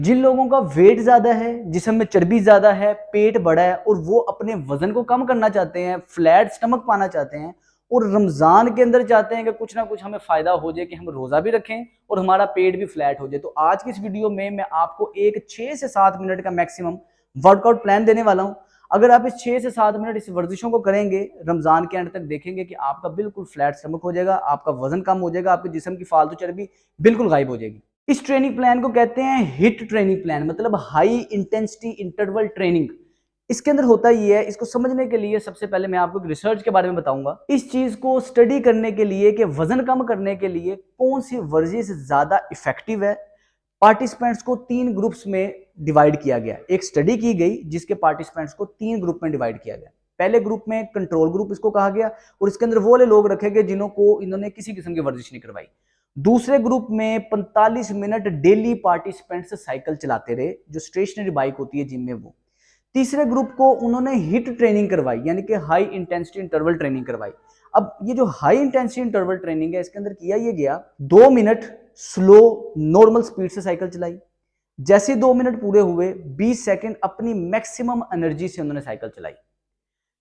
जिन लोगों का वेट ज्यादा है, जिस्म में चर्बी ज्यादा है, पेट बड़ा है और वो अपने वजन को कम करना चाहते हैं, फ्लैट स्टमक पाना चाहते हैं और रमजान के अंदर चाहते हैं कि कुछ ना कुछ हमें फायदा हो जाए, कि हम रोजा भी रखें और हमारा पेट भी फ्लैट हो जाए, तो आज की इस वीडियो में मैं आपको एक 6 से 7 मिनट का मैक्सिमम वर्कआउट प्लान देने वाला हूं। अगर आप इस 6 से 7 मिनट इस वर्जिशों को करेंगे, रमजान के एंड तक देखेंगे कि आपका बिल्कुल फ्लैट स्टमक हो जाएगा, आपका वजन कम हो जाएगा, आपके जिस्म की फालतू चर्बी बिल्कुल गायब हो जाएगी। इस ट्रेनिंग प्लान को कहते हैं हिट ट्रेनिंग प्लान, मतलब हाई इंटेंसिटी इंटरवल ट्रेनिंग। इसके अंदर होता ही है, इसको समझने के लिए सबसे पहले मैं आपको रिसर्च के बारे में बताऊंगा। इस चीज को स्टडी करने के लिए कि वजन कम करने के लिए कौन सी वर्जिश ज्यादा इफेक्टिव है, पार्टिसिपेंट्स को 3 ग्रुप्स में डिवाइड किया गया। एक स्टडी की गई जिसके पार्टिसिपेंट्स को 3 ग्रुप में डिवाइड किया गया। पहले ग्रुप में कंट्रोल ग्रुप इसको कहा गया और इसके अंदर वो वाले लोग रखे गए जिन्हों को इन्होंने किसी किस्म की वर्जिश नहीं करवाई। दूसरे ग्रुप में 45 मिनट डेली पार्टिसिपेंट्स साइकिल चलाते रहे, जो स्टेशनरी बाइक होती है जिम में वो। तीसरे ग्रुप को उन्होंने हिट ट्रेनिंग करवाई, यानी कि हाई इंटेंसिटी इंटरवल ट्रेनिंग करवाई। अब ये जो हाई इंटेंसिटी इंटरवल ट्रेनिंग है, इसके अंदर किया ये गया 2 मिनट स्लो नॉर्मल स्पीड से साइकिल चलाई। जैसे 2 मिनट पूरे हुए, 20 सेकंड अपनी मैक्सिमम एनर्जी से उन्होंने साइकिल चलाई।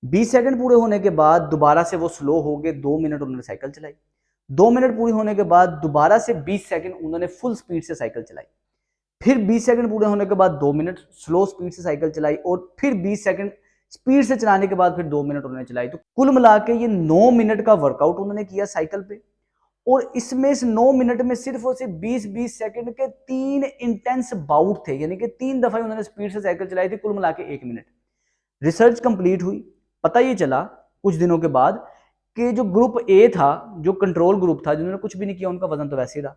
20 सेकंड पूरे होने के बाद दोबारा से वो स्लो हो गए, 2 मिनट उन्होंने साइकिल चलाई। 2 मिनट पूरी होने के बाद दोबारा से 20 सेकंड उन्होंने फुल स्पीड से साइकिल चलाई। फिर 20 सेकंड पूरे होने के बाद 2 मिनट स्लो स्पीड से साइकिल चलाई और फिर 20 सेकंड स्पीड से चलाने के बाद फिर 2 मिनट उन्होंने चलाई। तो कुल मिला के ये 9 मिनट का वर्कआउट उन्होंने किया साइकिल पे। और इसमें इस 9 मिनट में सिर्फ और सिर्फ 20-20 सेकंड के 3 इंटेंस बाउट थे, यानी कि 3 दफा उन्होंने स्पीड से साइकिल चलाई थी, कुल मिला के 1 मिनट। रिसर्च कंप्लीट हुई, पता ये चला कुछ दिनों के बाद कि जो ग्रुप ए था, जो कंट्रोल ग्रुप था, जिन्होंने कुछ भी नहीं किया, उनका वजन तो वैसे ही रहा।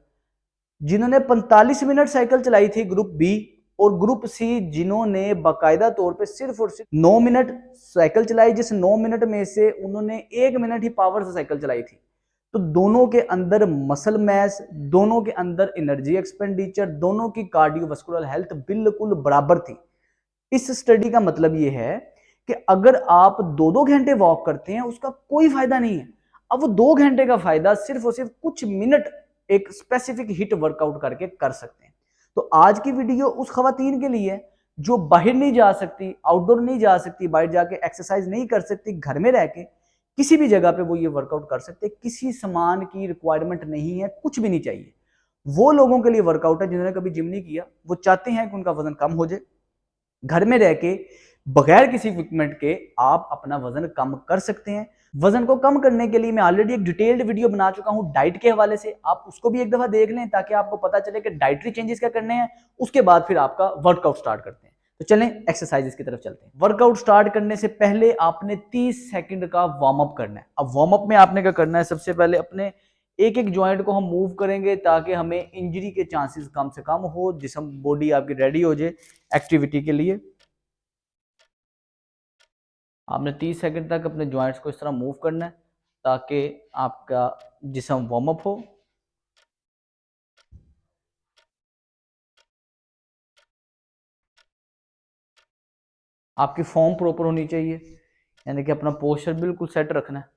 जिन्होंने 45 मिनट साइकिल चलाई थी ग्रुप बी, और ग्रुप सी जिन्होंने बाकायदा तौर पे सिर्फ और सिर्फ 9 मिनट साइकिल चलाई, जिस 9 मिनट में से उन्होंने 1 मिनट ही पावर से साइकिल चलाई थी, तो दोनों के अंदर मसल मैस, दोनों के अंदर एनर्जी एक्सपेंडिचर, दोनों की कार्डियोवास्कुलर हेल्थ बिल्कुल बराबर थी। इस स्टडी का मतलब यह है कि अगर आप 2-2 घंटे वॉक करते हैं उसका कोई फायदा नहीं है। अब वो 2 घंटे का फायदा सिर्फ और सिर्फ कुछ मिनट एक स्पेसिफिक हिट वर्कआउट करके कर सकते हैं। तो आज की वीडियो उस खवातीन के लिए है जो बाहर नहीं जा सकती, आउटडोर नहीं जा सकती, बाहर जाके एक्सरसाइज नहीं कर सकती, घर में रह के किसी भी जगह पे वो ये वर्कआउट कर सकते, किसी सामान की रिक्वायरमेंट नहीं है, कुछ भी नहीं चाहिए। वो लोगों के लिए वर्कआउट है जिन्होंने कभी जिम नहीं किया, वो चाहते हैं कि उनका वजन कम हो जाए। घर में रह के बगैर किसी इक्विपमेंट के आप अपना वजन कम कर सकते हैं। वजन को कम करने के लिए मैं ऑलरेडी एक डिटेल्ड वीडियो बना चुका हूं डाइट के हवाले से, आप उसको भी एक दफा देख लें ताकि आपको पता चले कि डाइटरी चेंजेस क्या करने हैं। उसके बाद फिर आपका वर्कआउट स्टार्ट करते हैं। तो चलें एक्सरसाइजेस की तरफ चलते हैं। वर्कआउट स्टार्ट करने से पहले आपने 30 सेकंड का वार्म अप करना है। अब वार्म अप में आपने क्या करना है, सबसे पहले अपने एक एक जॉइंट को हम मूव करेंगे ताकि हमें इंजरी के चांसेस कम से कम हो, जिसम बॉडी आपकी रेडी हो जाए एक्टिविटी के लिए। आपने 30 सेकंड तक अपने जॉइंट्स को इस तरह मूव करना है ताकि आपका जिस्म वार्म अप हो। आपकी फॉर्म प्रॉपर होनी चाहिए, यानी कि अपना पोस्चर बिल्कुल सेट रखना है।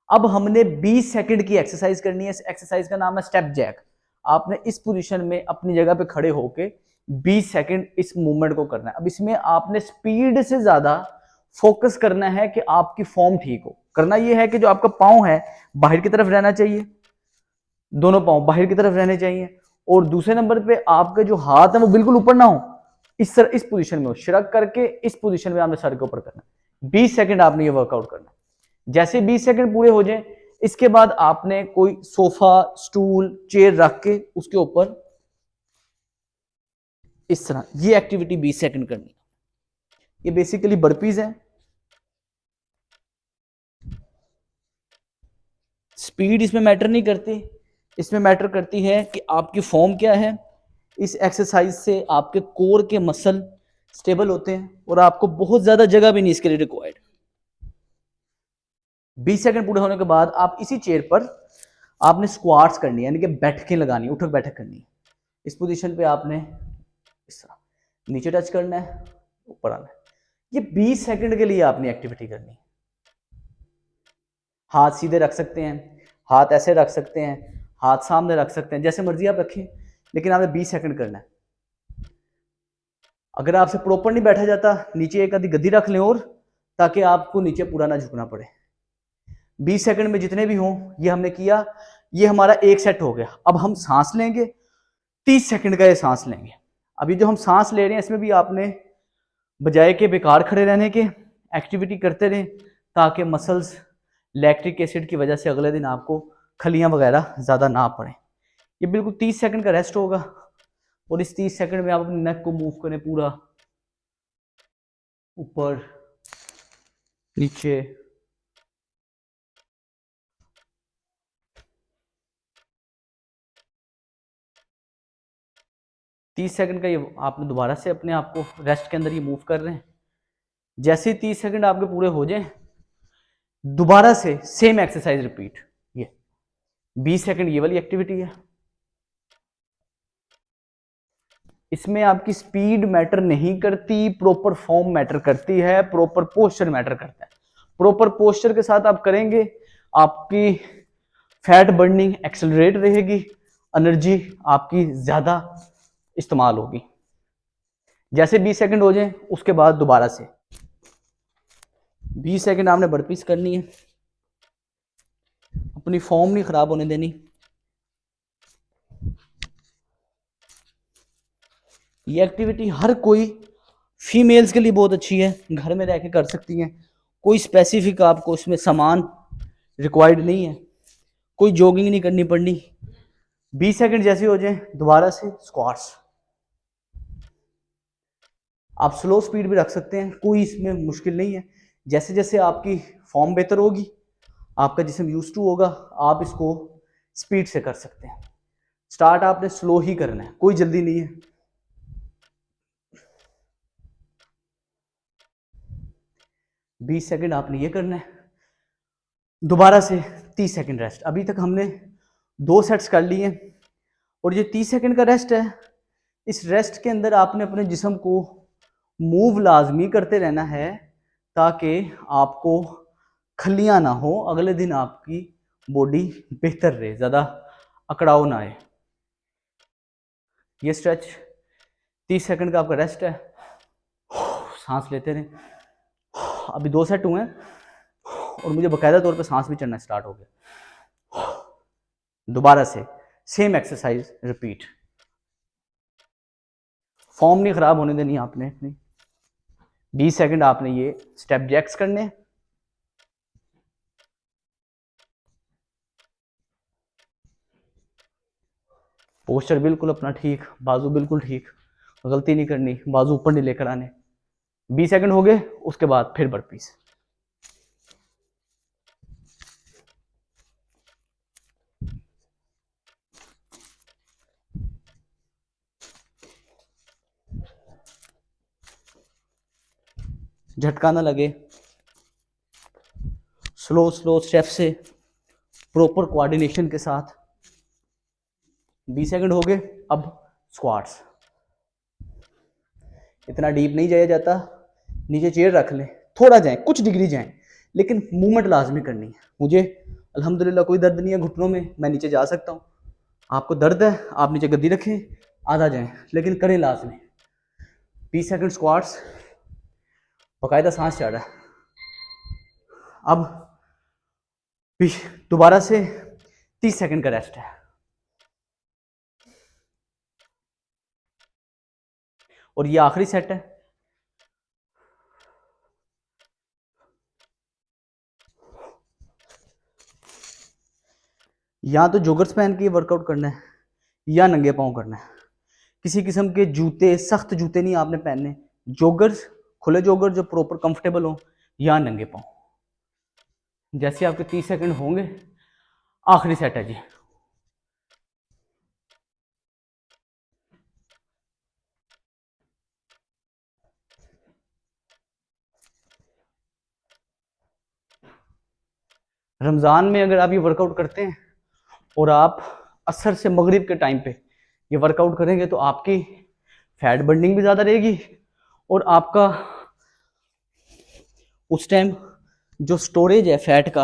अब हमने 20 सेकंड की एक्सरसाइज करनी है। इस एक्सरसाइज का नाम है स्टेप जैक। आपने इस पोजीशन में अपनी जगह पे खड़े होके 20 सेकंड इस मूवमेंट को करना है। अब इसमें आपने स्पीड से ज्यादा फोकस करना है कि आपकी फॉर्म ठीक हो। करना यह है कि जो आपका पांव है बाहर की तरफ रहना चाहिए, दोनों पांव बाहर की तरफ रहने चाहिए, और दूसरे नंबर पे आपके जो हाथ है वो बिल्कुल ऊपर ना हो, इस पोजीशन में हो, शिरक करके इस पोजीशन में आपने सर के ऊपर करना है। 20 सेकंड आपने ये वर्कआउट करना है। जैसे 20 सेकंड पूरे हो जाए, इसके बाद आपने कोई सोफा, स्टूल, चेयर रख के उसके ऊपर इस तरह ये एक्टिविटी 20 सेकंड करनी है। ये बेसिकली बर्पीज है। स्पीड इसमें मैटर नहीं करती, इसमें मैटर करती है कि आपकी फॉर्म क्या है। इस एक्सरसाइज से आपके कोर के मसल स्टेबल होते हैं और आपको बहुत ज्यादा जगह भी नहीं इसके लिए रिक्वायर्ड। 20 सेकंड पूरे होने के बाद आप इसी चेयर पर आपने स्क्वाट्स करनी है, यानी कि बैठकें लगानी, उठक बैठक करनी है। इस पोजीशन पे आपने इस तरह नीचे टच करना है, ऊपर आना है। ये 20 सेकंड के लिए आपने एक्टिविटी करनी है। हाथ सीधे रख सकते हैं, हाथ ऐसे रख सकते हैं, हाथ सामने रख सकते हैं, जैसे मर्जी आप रखें, लेकिन आपने 20 सेकंड करना है। अगर आपसे प्रॉपर नहीं बैठा जाता, नीचे एक आधी गद्दी रख लें और, ताकि आपको नीचे पूरा ना झुकना पड़े। 20 सेकंड में जितने भी हों, ये हमने किया, ये हमारा एक सेट हो गया। अब हम सांस लेंगे, 30 सेकंड का ये सांस लेंगे। अभी जो हम सांस ले रहे हैं, इसमें भी आपने बजाय के बेकार खड़े रहने के एक्टिविटी करते रहें, ताकि मसल्स लैक्टिक एसिड की वजह से अगले दिन आपको खलियां वगैरह ज़्यादा ना पड़े। ये बिल्कुल 30 सेकंड का रेस्ट होगा, और इस 30 सेकंड में आप अपने नेक को मूव करें, पूरा ऊपर नीचे। तीस सेकंड का ये आपने दोबारा से अपने आप को रेस्ट के अंदर ये मूव कर रहे हैं। जैसे ही 30 सेकंड आपके पूरे हो जाए, दोबारा से सेम एक्सरसाइज रिपीट। ये 20 सेकंड ये वाली एक्टिविटी है। इसमें आपकी स्पीड मैटर नहीं करती, प्रॉपर फॉर्म मैटर करती है, प्रॉपर पोस्चर मैटर करता है। प्रॉपर पोस्चर के साथ आप करेंगे, आपकी फैट बर्निंग एक्सेलरेट रहेगी, एनर्जी आपकी ज्यादा इस्तेमाल होगी। जैसे 20 सेकंड हो जाए, उसके बाद दोबारा से 20 सेकंड आपने बर्पीस करनी है, अपनी फॉर्म नहीं खराब होने देनी। ये एक्टिविटी हर कोई, फीमेल्स के लिए बहुत अच्छी है, घर में रह के कर सकती हैं। कोई स्पेसिफिक आपको इसमें सामान रिक्वायर्ड नहीं है, कोई जॉगिंग नहीं करनी पड़नी। 20 सेकंड जैसे हो जाए, दोबारा से स्क्वाट्स। आप स्लो स्पीड भी रख सकते हैं, कोई इसमें मुश्किल नहीं है। जैसे जैसे आपकी फॉर्म बेहतर होगी, आपका जिस्म यूज टू होगा, आप इसको स्पीड से कर सकते हैं। स्टार्ट आपने स्लो ही करना है, कोई जल्दी नहीं है। बीस सेकंड आपने ये करना है, दोबारा से 30 सेकंड रेस्ट। अभी तक हमने 2 सेट्स कर लिए, और ये 30 सेकंड का रेस्ट है। इस रेस्ट के अंदर आपने अपने जिस्म को मूव लाजमी करते रहना है, ताकि आपको खलियां ना हो, अगले दिन आपकी बॉडी बेहतर रहे, ज़्यादा अकड़ाव ना आए। ये स्ट्रेच 30 सेकंड का आपका रेस्ट है। सांस लेते रहें। अभी 2 सेट हुए हैं, और मुझे बाकायदा तौर पे सांस भी चढ़ना स्टार्ट हो गया। दोबारा से सेम एक्सरसाइज रिपीट। फॉर्म नहीं खराब होने देनी आपने अपनी। 20 सेकंड आपने ये स्टेप जैक्स करने। पोस्चर बिल्कुल अपना ठीक, बाजू बिल्कुल ठीक, गलती नहीं करनी, बाजू ऊपर नहीं लेकर आने। 20 सेकंड हो गए, उसके बाद फिर बर्पीस। झटका ना लगे, स्लो स्लो स्टेप से, प्रॉपर कोऑर्डिनेशन के साथ। 20 सेकंड हो गए, अब स्क्वाट्स। इतना डीप नहीं जाया जाता, नीचे चेयर रख लें, थोड़ा जाएं, कुछ डिग्री जाएं, लेकिन मूवमेंट लाजमी करनी है। मुझे अल्हम्दुलिल्लाह कोई दर्द नहीं है घुटनों में, मैं नीचे जा सकता हूँ। आपको दर्द है, आप नीचे गद्दी रखें, आधा जाएं, लेकिन करें लाजमी। 20 सेकंड स्क्वाट्स, बाकायदा सांस चढ़ रहा है। अब दोबारा से 30 सेकंड का रेस्ट है। और ये आखिरी सेट है। या तो जोगर्स पहन के वर्कआउट करना है, या नंगे पांव करना है। किसी किस्म के जूते, सख्त जूते नहीं आपने पहनने। जोगर्स, खुले जोगर जो प्रॉपर कंफर्टेबल हो, या नंगे पांव। जैसे आपके 30 सेकंड होंगे, आखिरी सेट है जी। रमज़ान में अगर आप ये वर्कआउट करते हैं, और आप असर से मगरिब के टाइम पे ये वर्कआउट करेंगे, तो आपकी फैट बर्निंग भी ज़्यादा रहेगी, और आपका उस टाइम जो स्टोरेज है फैट का,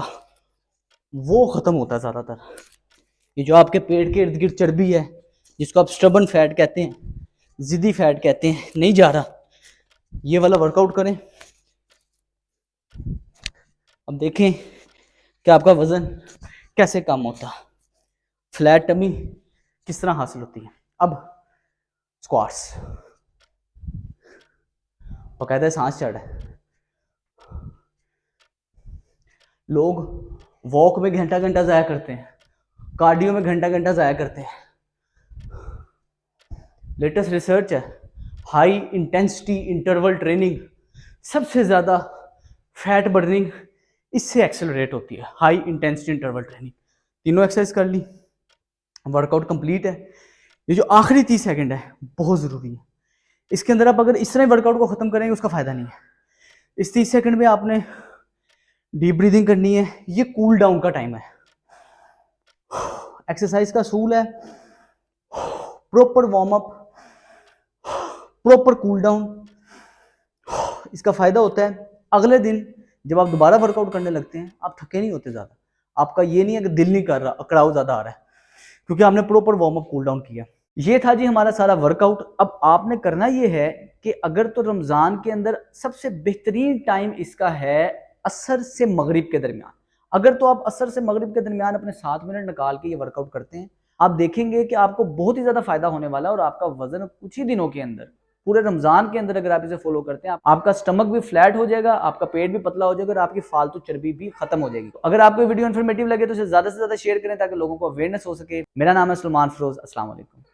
वो ख़त्म होता है ज़्यादातर। ये जो आपके पेट के इर्द गिर्द चर्बी है, जिसको आप स्टबन फैट कहते हैं, जिद्दी फैट कहते हैं, नहीं जा रहा, ये वाला वर्कआउट करें। अब देखें कि आपका वजन कैसे कम होता, फ्लैट टमी किस तरह हासिल होती है। अब स्क्वाट्स, बकायदा सांस चढ़ है। लोग वॉक में घंटा घंटा ज़ाया करते हैं, कार्डियो में घंटा घंटा ज़ाया करते हैं। लेटेस्ट रिसर्च है, हाई इंटेंसिटी इंटरवल ट्रेनिंग, सबसे ज़्यादा फैट बर्निंग इससे एक्सेलरेट होती है। हाई इंटेंसिटी इंटरवल ट्रेनिंग, तीनों एक्सरसाइज कर ली, वर्कआउट कंप्लीट है। ये जो आखिरी 30 सेकंड है बहुत ज़रूरी है। इसके अंदर आप अगर इस तरह वर्कआउट को ख़त्म करेंगे उसका फ़ायदा नहीं है। इस 30 सेकंड में आपने डीप ब्रीदिंग करनी है, ये कूल डाउन का टाइम है। एक्सरसाइज का असूल है proper warm up, proper cool down. इसका फायदा होता है अगले दिन जब आप दोबारा वर्कआउट करने लगते हैं आप थके नहीं होते ज़्यादा। आपका ये नहीं है कि दिल नहीं कर रहा, अकड़ाव ज़्यादा आ रहा है, क्योंकि आपने proper warm up cool down किया। ये था जी हमारा सारा वर्कआउट। अब आपने करना ये है कि अगर तो रमज़ान के अंदर सबसे बेहतरीन टाइम इसका है असर से मगरिब के दरमियान। अगर तो आप असर से मगरिब के दरमियान अपने 7 मिनट निकाल के ये वर्कआउट करते हैं, आप देखेंगे कि आपको बहुत ही ज़्यादा फायदा होने वाला है और आपका वजन कुछ ही दिनों के अंदर, पूरे रमज़ान के अंदर अगर आप इसे फॉलो करते हैं, आपका स्टमक भी फ्लैट हो जाएगा, आपका पेट भी पतला हो जाएगा और आपकी फालतू चर्बी भी खत्म हो जाएगी। अगर आपको वीडियो इन्फॉर्मेटिव लगे तो इसे ज़्यादा से ज़्यादा शेयर करें ताकि लोगों को अवेयरनेस हो सके। मेरा नाम है सलमान फरोज। अस्सलाम वालेकुम।